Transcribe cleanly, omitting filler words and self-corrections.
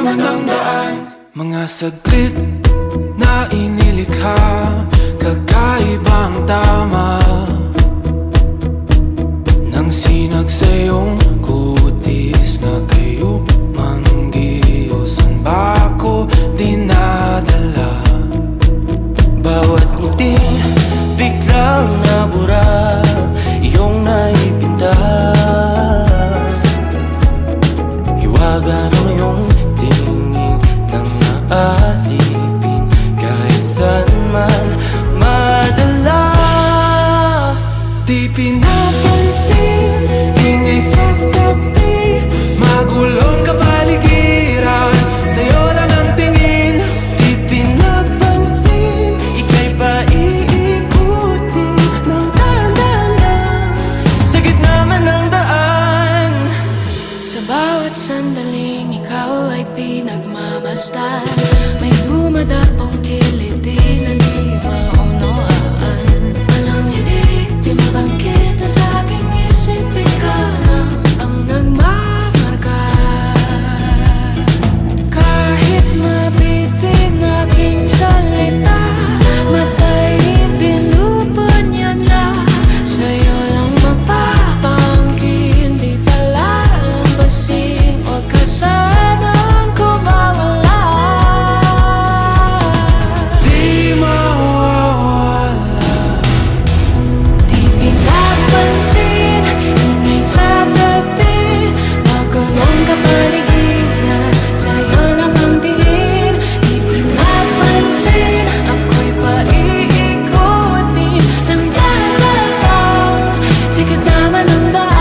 naman ang daan. Mga saglit na inilikha, kakaibang tama nang sinag sa iyong kutis na kayo manggiyosan ba ako dinadala? Bawat ngiting biglang nabura, iyong naipinta. Hiwaga ng iyong tingin nang naalipin, kahit saan man madala. Di pinapansin, ingay sa tabi, magulong kapaligiran, sa'yo lang ang tingin. Di pinapansin, ika'y paiikutin ng dahan-dahan sa gitna man ng daan. Sa bawat sandaling ikaw ay pinagmamasdan, may dumadapong kiliti na di maunawaan. Walang ibig, di mabangkit na sa aking isip, ikaw lang ang nagmamarka. Kahit mabitin aking salita, matay pinupunyag na, sa'yo lang magpapangkin, di palalampasin, huwag ka sanang kumawala. Di mawawala. Di pinapansin, ingay sa tabi, magulong kapaligiran, sa'yo lang ang tingin. Di pinapansin, ako'y paiikutin ng dahan-dahan, sige naman ang daan.